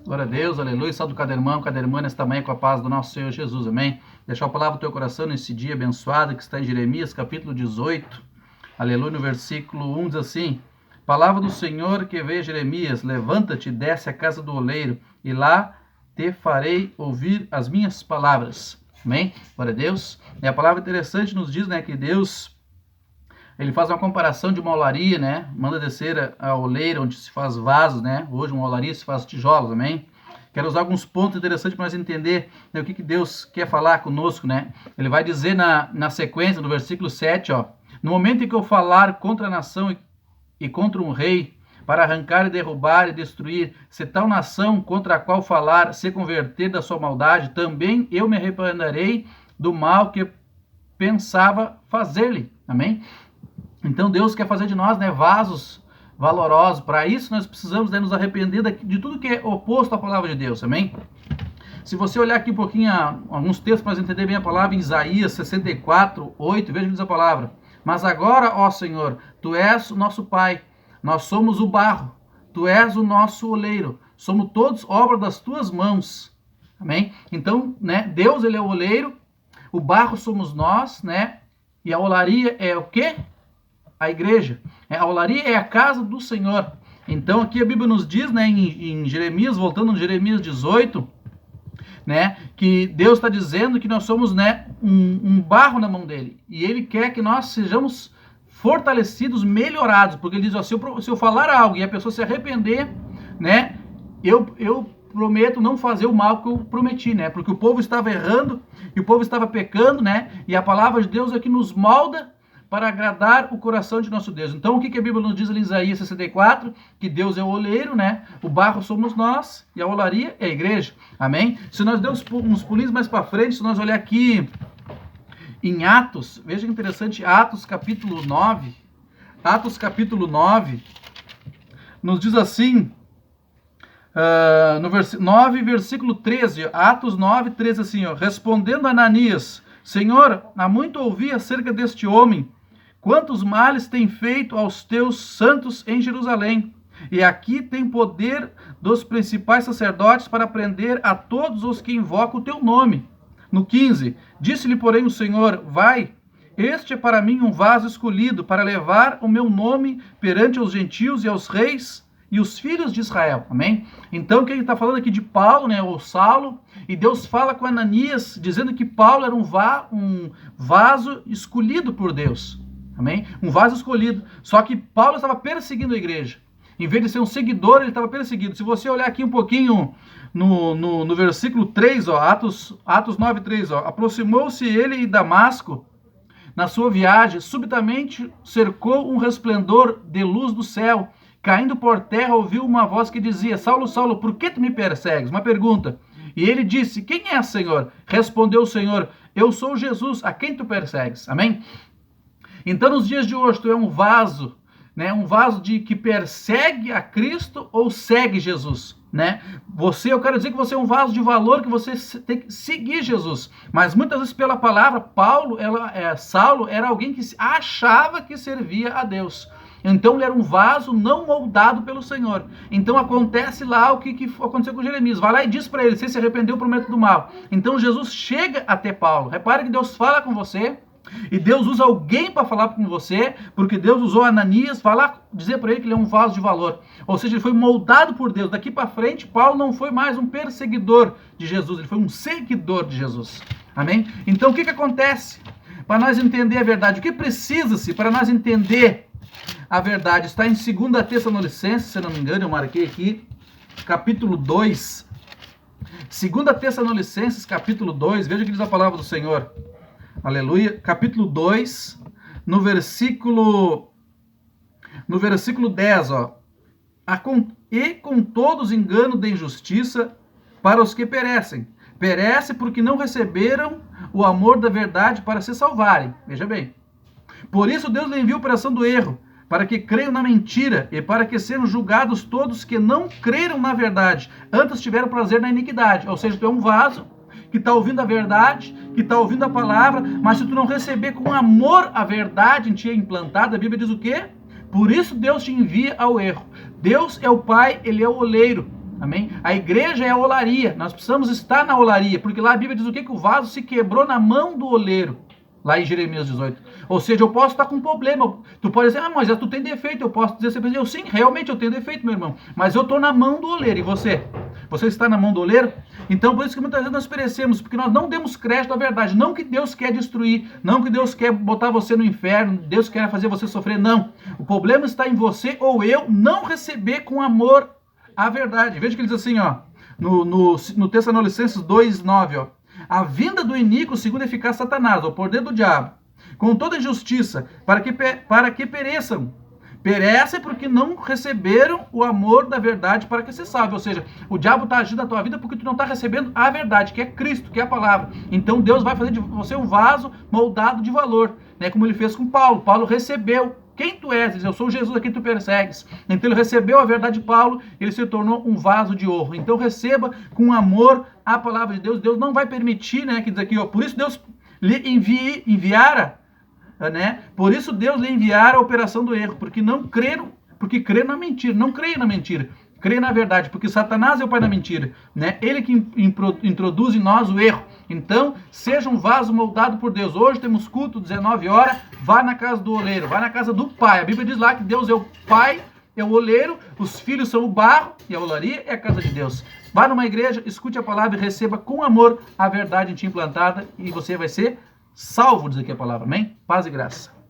Glória a Deus, aleluia. Salve cada irmão nesta manhã com a paz do nosso Senhor Jesus, amém. Deixar a palavra do teu coração nesse dia abençoado que está em Jeremias, capítulo 18, aleluia, no versículo 1 diz assim: palavra do Senhor que veio a Jeremias, levanta-te e desce à casa do oleiro, e lá te farei ouvir as minhas palavras, amém. Glória a Deus. E a palavra interessante nos diz, que Deus, ele faz uma comparação de uma olaria, manda descer a oleira onde se faz vasos, hoje uma olaria se faz tijolos, amém. Quero usar alguns pontos interessantes para nós entender o que Deus quer falar conosco, Ele vai dizer na sequência, no versículo 7, no momento em que eu falar contra a nação e contra um rei, para arrancar e derrubar e destruir, se tal nação contra a qual falar se converter da sua maldade, também eu me arrependerei do mal que pensava fazer-lhe, amém. Então Deus quer fazer de nós, vasos valorosos. Para isso nós precisamos nos arrepender de tudo que é oposto à palavra de Deus, amém? Se você olhar aqui um pouquinho, alguns textos para nós entender bem a palavra, em Isaías 64, 8, veja o que diz a palavra: mas agora, ó Senhor, Tu és o nosso Pai, nós somos o barro, Tu és o nosso oleiro, somos todos obra das Tuas mãos, amém? Então, Deus, Ele é o oleiro, o barro somos nós, e a olaria é o quê? A igreja. A olaria é a casa do Senhor. Então aqui a Bíblia nos diz, em Jeremias, voltando em Jeremias 18, que Deus está dizendo que nós somos, um barro na mão dele. E ele quer que nós sejamos fortalecidos, melhorados. Porque ele diz, se eu falar algo e a pessoa se arrepender, eu prometo não fazer o mal que eu prometi, Porque o povo estava errando e o povo estava pecando, E a palavra de Deus é que nos molda para agradar o coração de nosso Deus. Então, o que a Bíblia nos diz ali em Isaías 64? Que Deus é o oleiro, o barro somos nós, e a olaria é a igreja. Amém? Se nós dermos uns pulinhos mais para frente, se nós olhar aqui em Atos, veja que interessante, Atos capítulo 9. Atos capítulo 9, nos diz assim, no 9, versículo 13, Atos 9, 13, assim, respondendo Ananias: Senhor, há muito ouvi acerca deste homem, quantos males tem feito aos teus santos em Jerusalém. E aqui tem poder dos principais sacerdotes para prender a todos os que invocam o teu nome. No 15, disse-lhe, porém, o Senhor: vai, este é para mim um vaso escolhido para levar o meu nome perante os gentios e aos reis e os filhos de Israel, amém? Então, o que ele está falando aqui de Paulo, ou Saulo, e Deus fala com Ananias, dizendo que Paulo era um vaso escolhido por Deus, amém? Um vaso escolhido, só que Paulo estava perseguindo a igreja, em vez de ser um seguidor, ele estava perseguido. Se você olhar aqui um pouquinho no versículo 3, Atos 9, 3, aproximou-se ele e Damasco, na sua viagem, subitamente cercou um resplendor de luz do céu. Caindo por terra, ouviu uma voz que dizia: Saulo, Saulo, por que tu me persegues? Uma pergunta. E ele disse: quem é, Senhor? Respondeu o Senhor: eu sou Jesus, a quem tu persegues. Amém? Então, nos dias de hoje, tu é um vaso, um vaso que persegue a Cristo ou segue Jesus, eu quero dizer que você é um vaso de valor, que você tem que seguir Jesus. Mas muitas vezes pela palavra, Saulo era alguém que achava que servia a Deus. Então ele era um vaso não moldado pelo Senhor. Então acontece lá o que aconteceu com Jeremias. Vai lá e diz para ele: você se arrependeu, prometo do mal. Então Jesus chega até Paulo. Repare que Deus fala com você. E Deus usa alguém para falar com você. Porque Deus usou Ananias. Vai lá dizer para ele que ele é um vaso de valor. Ou seja, ele foi moldado por Deus. Daqui para frente, Paulo não foi mais um perseguidor de Jesus. Ele foi um seguidor de Jesus. Amém? Então o que acontece? Para nós entender a verdade. O que precisa-se para nós entender a verdade? Está em 2 Tessalonicenses, se não me engano, eu marquei aqui, capítulo 2. 2 Tessalonicenses, capítulo 2, veja o que diz a palavra do Senhor. Aleluia. Capítulo 2, no versículo 10, e com todos engano de injustiça para os que perecem. Perece porque não receberam o amor da verdade para se salvarem. Veja bem. Por isso Deus lhe enviou a operação do erro, para que creiam na mentira, e para que sejam julgados todos que não creram na verdade, antes tiveram prazer na iniquidade. Ou seja, tu é um vaso que está ouvindo a verdade, que está ouvindo a palavra, mas se tu não receber com amor a verdade em ti é implantada, a Bíblia diz o quê? Por isso Deus te envia ao erro. Deus é o Pai, Ele é o oleiro. Amém? A igreja é a olaria. Nós precisamos estar na olaria, porque lá a Bíblia diz o quê? Que o vaso se quebrou na mão do oleiro. Lá em Jeremias 18. Ou seja, eu posso estar com um problema. Tu pode dizer, Moisés, tu tem defeito. Eu posso dizer sempre, eu sim, realmente eu tenho defeito, meu irmão. Mas eu estou na mão do oleiro. E você? Você está na mão do oleiro? Então, por isso que muitas vezes nós perecemos, porque nós não demos crédito à verdade. Não que Deus quer destruir, não que Deus quer botar você no inferno, Deus quer fazer você sofrer, não. O problema está em você ou eu não receber com amor a verdade. Veja que ele diz assim, ó, no Tessalonicenses 2:9, ó. A vinda do iníquo, segundo eficaz Satanás, o poder do diabo, com toda injustiça, para que pereçam. Perecem porque não receberam o amor da verdade para que se salve. Ou seja, o diabo está agindo na tua vida porque tu não está recebendo a verdade, que é Cristo, que é a palavra. Então Deus vai fazer de você um vaso moldado de valor, né? Como ele fez com Paulo. Paulo recebeu. Quem tu és? Diz, eu sou Jesus a quem tu persegues. Então ele recebeu a verdade de Paulo, ele se tornou um vaso de ouro. Então receba com amor a palavra de Deus. Deus não vai permitir, né? Que diz aqui, ó, por isso Deus lhe enviara, né? Por isso Deus lhe enviara a operação do erro, porque creram na mentira, não creia na mentira. Crê na verdade, porque Satanás é o pai da mentira, né? Ele que introduz em nós o erro. Então, seja um vaso moldado por Deus. Hoje temos culto, 19 horas, vá na casa do oleiro, vá na casa do pai. A Bíblia diz lá que Deus é o pai, é o oleiro, os filhos são o barro e a olaria é a casa de Deus. Vá numa igreja, escute a palavra e receba com amor a verdade em ti implantada e você vai ser salvo, diz aqui a palavra. Amém? Paz e graça.